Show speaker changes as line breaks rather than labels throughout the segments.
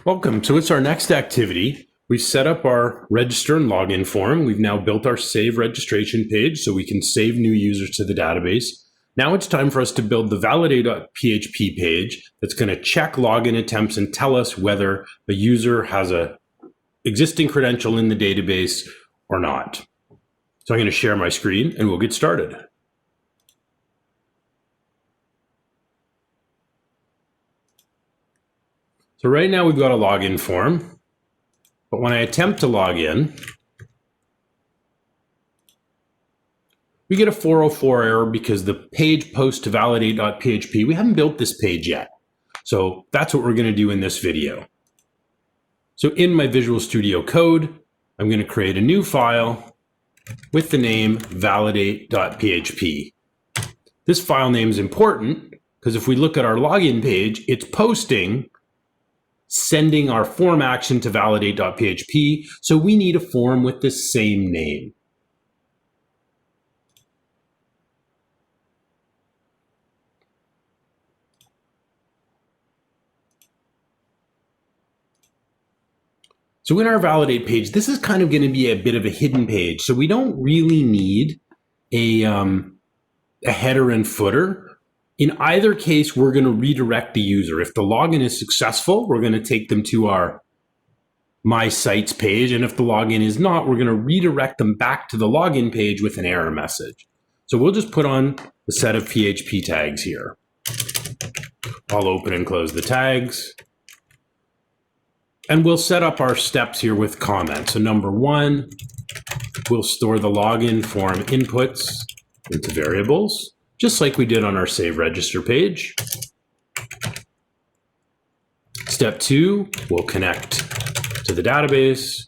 Welcome. So it's our next activity. We've set up our register and login form. We've now built our save registration page so we can save new users to the database. Now it's time for us to build the validate.php page that's going to check login attempts and tell us whether a user has an existing credential in the database or not. So I'm going to share my screen and we'll get started. So right now we've got a login form, but when I attempt to log in, we get a 404 error because the page post to validate.php, we haven't built this page yet. So that's what we're going to do in this video. So in my Visual Studio Code, I'm going to create a new file with the name validate.php. This file name is important because if we look at our login page, it's sending our form action to validate.php, so we need a form with the same name. So in our validate page, this is kind of going to be a bit of a hidden page, so we don't really need a header and footer. In either case, we're going to redirect the user. If the login is successful, we're going to take them to our My Sites page. And if the login is not, we're going to redirect them back to the login page with an error message. So we'll just put on a set of PHP tags here. I'll open and close the tags. And we'll set up our steps here with comments. So number one, we'll store the login form inputs into variables, just like we did on our save register page. Step two, we'll connect to the database.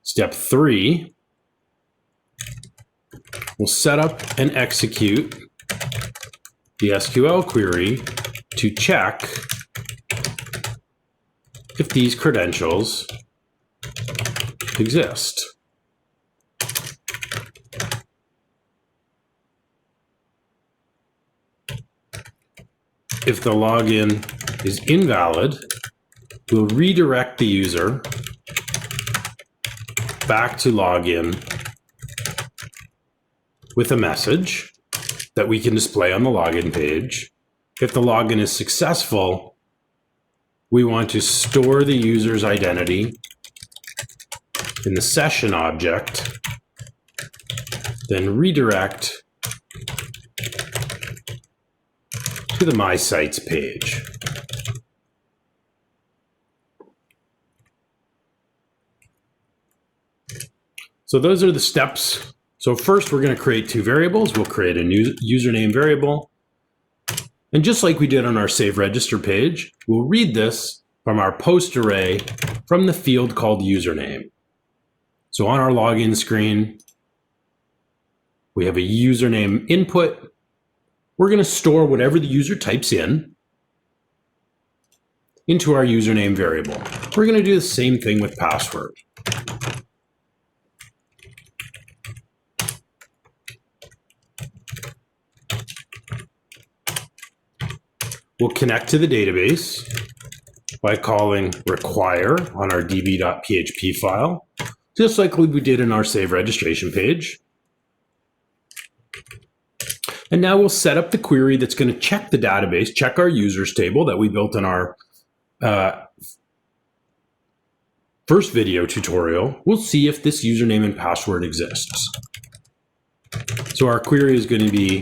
Step three, we'll set up and execute the SQL query to check if these credentials exist. If the login is invalid, we'll redirect the user back to login with a message that we can display on the login page. If the login is successful, we want to store the user's identity in the session object, then redirect to the My Sites page. So those are the steps. So first we're going to create two variables. We'll create a new username variable. And just like we did on our save register page, we'll read this from our post array from the field called username. So on our login screen, we have a username input. We're going to store whatever the user types in into our username variable. We're going to do the same thing with password. We'll connect to the database by calling require on our db.php file, just like we did in our save registration page. And now we'll set up the query that's going to check the database, check our users table that we built in our first video tutorial. We'll see if this username and password exists. So our query is going to be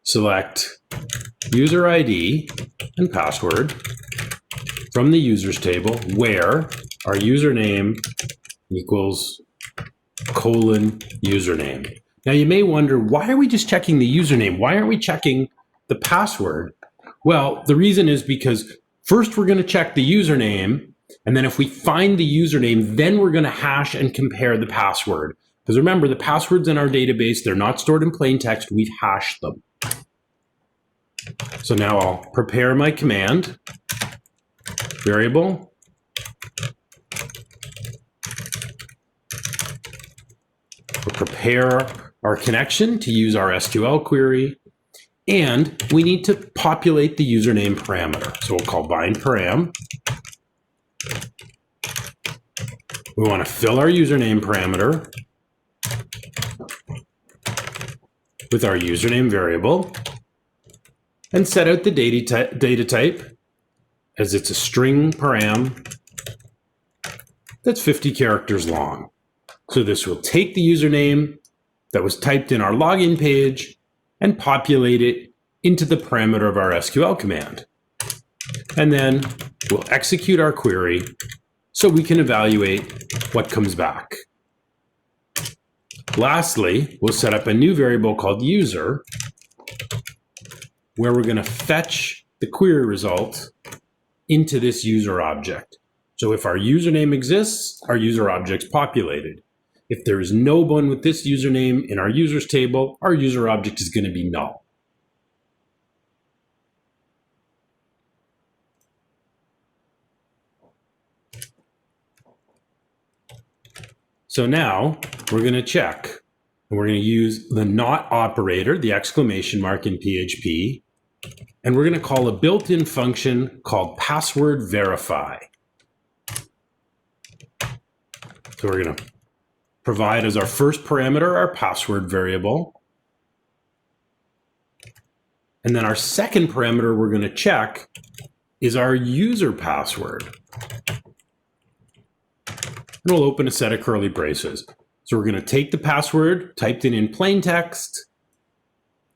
select user ID and password from the users table where our username equals :username. Now you may wonder, why are we just checking the username? Why aren't we checking the password? Well, the reason is because first we're going to check the username, and then if we find the username, then we're going to hash and compare the password. Because remember, the passwords in our database, they're not stored in plain text, we've hashed them. So now I'll prepare my command variable. We'll prepare our connection to use our SQL query. And we need to populate the username parameter. So we'll call bind param. We want to fill our username parameter with our username variable and set out the data type as it's a string param that's 50 characters long. So this will take the username that was typed in our login page and populate it into the parameter of our SQL command. And then we'll execute our query so we can evaluate what comes back. Lastly, we'll set up a new variable called user, where we're going to fetch the query result into this user object. So if our username exists, our user object's populated. If there is no one with this username in our users table, our user object is going to be null. So now we're going to check, and we're going to use the not operator, the exclamation mark in PHP, and we're going to call a built-in function called password verify. So we're going to provide as our first parameter our password variable. And then our second parameter we're going to check is our user password. And we'll open a set of curly braces. So we're going to take the password typed in plain text,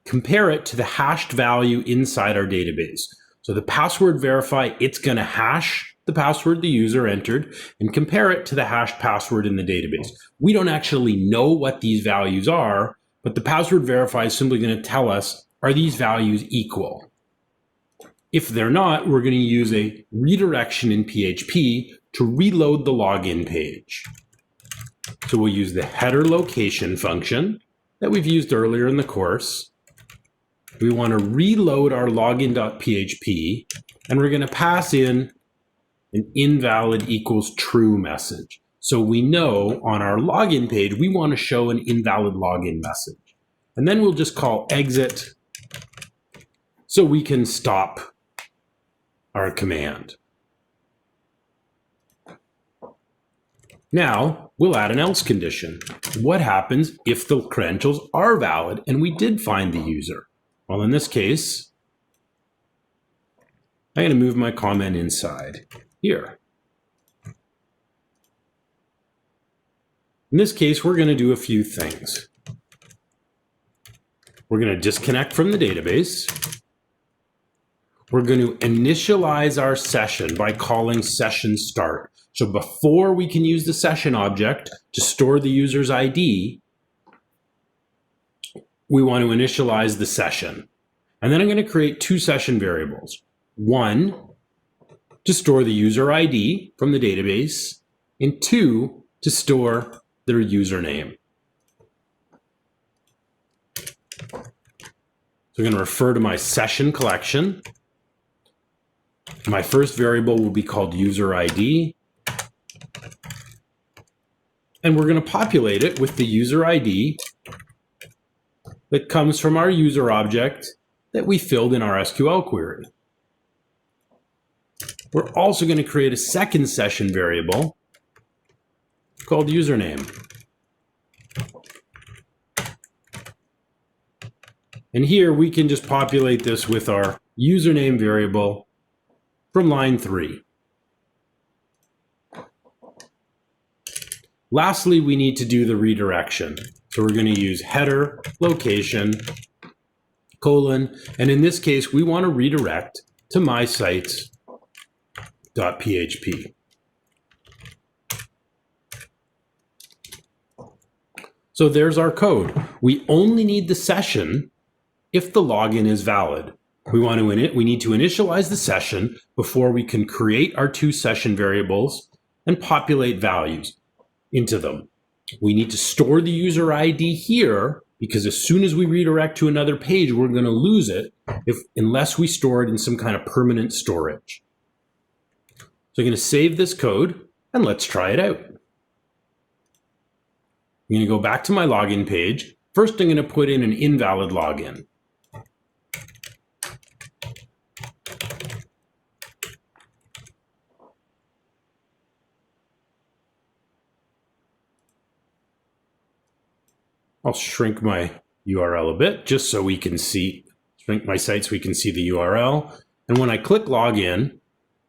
compare it to the hashed value inside our database. So the password verify, it's going to hash the password the user entered and compare it to the hashed password in the database. We don't actually know what these values are, but the password verify is simply going to tell us, are these values equal? If they're not, we're going to use a redirection in PHP to reload the login page. So we'll use the header location function that we've used earlier in the course. We want to reload our login.php, and we're going to pass in an invalid equals true message. So we know on our login page, we want to show an invalid login message. And then we'll just call exit so we can stop our command. Now we'll add an else condition. What happens if the credentials are valid and we did find the user? Well, in this case, I'm going to move my comment inside here. In this case, we're going to do a few things. We're going to disconnect from the database. We're going to initialize our session by calling session start. So before we can use the session object to store the user's ID, we want to initialize the session. And then I'm going to create two session variables. One, to store the user ID from the database, and two, to store their username. So I'm going to refer to my session collection. My first variable will be called user ID. And we're going to populate it with the user ID that comes from our user object that we filled in our SQL query. We're also going to create a second session variable called username. And here we can just populate this with our username variable from line 3. Lastly, we need to do the redirection. So we're going to use header location colon, and in this case, we want to redirect to mysites.php. So there's our code. We only need the session if the login is valid. We need to initialize the session before we can create our two session variables and populate values into them. We need to store the user ID here because as soon as we redirect to another page, we're going to lose it unless we store it in some kind of permanent storage. So I'm going to save this code and let's try it out. I'm going to go back to my login page. First, I'm going to put in an invalid login. I'll shrink my URL a bit just so we can see, shrink my site so we can see the URL. And when I click login,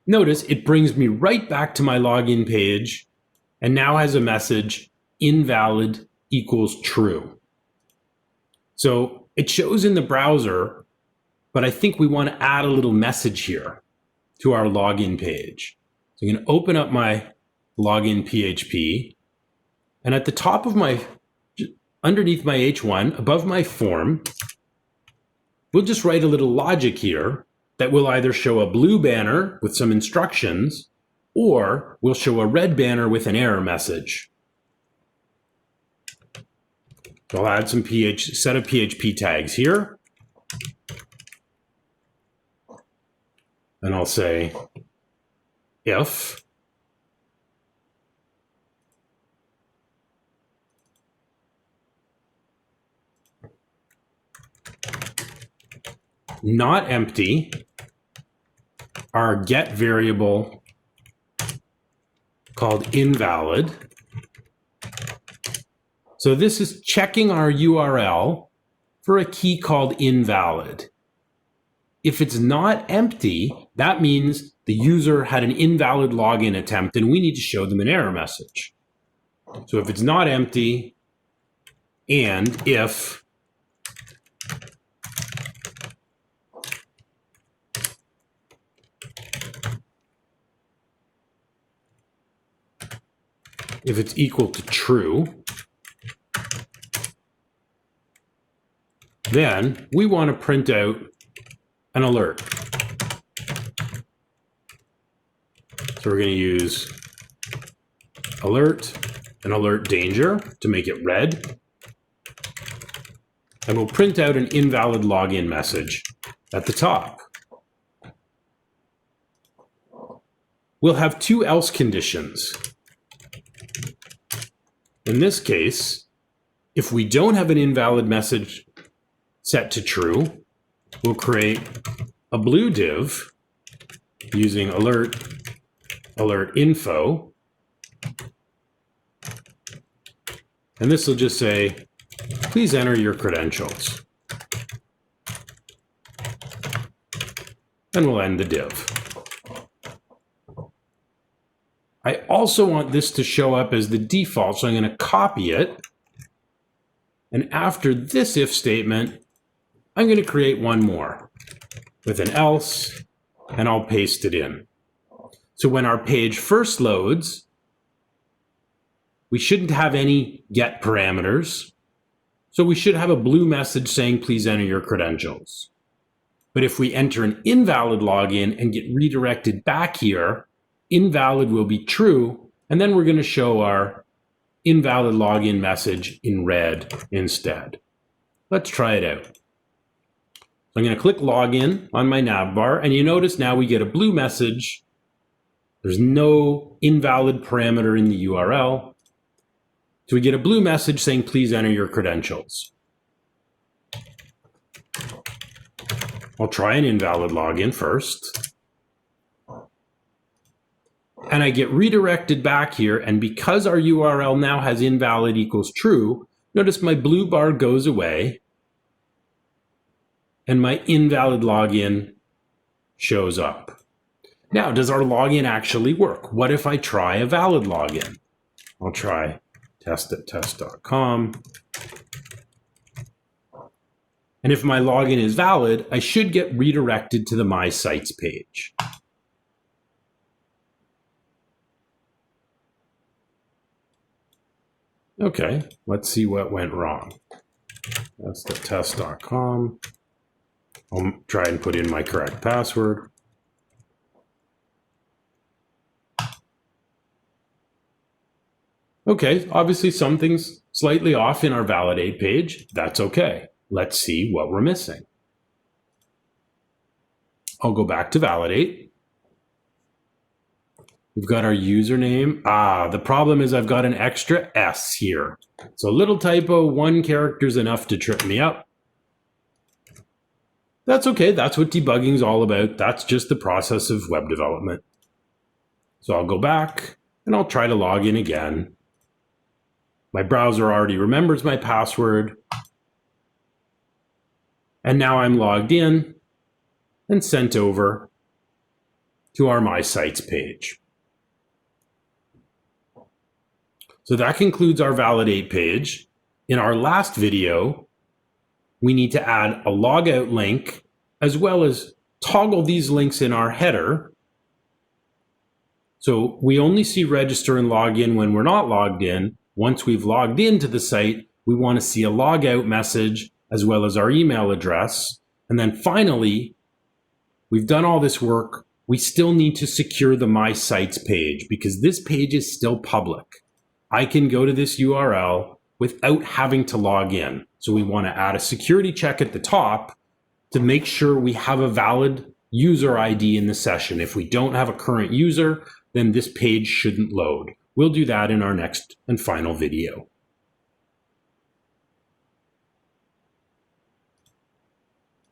notice it brings me right back to my login page and now has a message, invalid equals true. So it shows in the browser, but I think we want to add a little message here to our login page. So I'm going to open up my login PHP, and at the top of my, underneath my H1, above my form, we'll just write a little logic here that will either show a blue banner with some instructions, or we'll show a red banner with an error message. So I'll add some set of PHP tags here. And I'll say if not empty, our get variable called invalid. So this is checking our URL for a key called invalid. If it's not empty, that means the user had an invalid login attempt and we need to show them an error message. So if it's not empty, and if it's equal to true, then we want to print out an alert. So we're going to use alert and alert danger to make it red. And we'll print out an invalid login message at the top. We'll have two else conditions. In this case, if we don't have an invalid message set to true, we'll create a blue div using alert info. And this will just say, please enter your credentials. And we'll end the div. I also want this to show up as the default, so I'm going to copy it. And after this if statement, I'm going to create one more with an else, and I'll paste it in. So when our page first loads, we shouldn't have any get parameters. So we should have a blue message saying, please enter your credentials. But if we enter an invalid login and get redirected back here, invalid will be true, and then we're going to show our invalid login message in red instead. Let's try it out. So I'm going to click login on my nav bar, and you notice now we get a blue message. There's no invalid parameter in the URL. So we get a blue message saying, please enter your credentials. I'll try an invalid login first. And I get redirected back here, and because our URL now has invalid equals true, notice my blue bar goes away, and my invalid login shows up. Now, does our login actually work? What if I try a valid login? I'll try test@test.com. And if my login is valid, I should get redirected to the My Sites page. Okay, let's see what went wrong. Test@test.com. I'll try and put in my correct password. Okay, obviously something's slightly off in our validate page. That's okay. Let's see what we're missing. I'll go back to validate. We've got our username. The problem is I've got an extra S here. So a little typo, 1 character is enough to trip me up. That's okay. That's what debugging is all about. That's just the process of web development. So I'll go back and I'll try to log in again. My browser already remembers my password. And now I'm logged in and sent over to our My Sites page. So that concludes our validate page. In our last video, we need to add a logout link as well as toggle these links in our header. So we only see register and log in when we're not logged in. Once we've logged into the site, we want to see a logout message as well as our email address. And then finally, we've done all this work. We still need to secure the My Sites page because this page is still public. I can go to this URL without having to log in. So we want to add a security check at the top to make sure we have a valid user ID in the session. If we don't have a current user, then this page shouldn't load. We'll do that in our next and final video.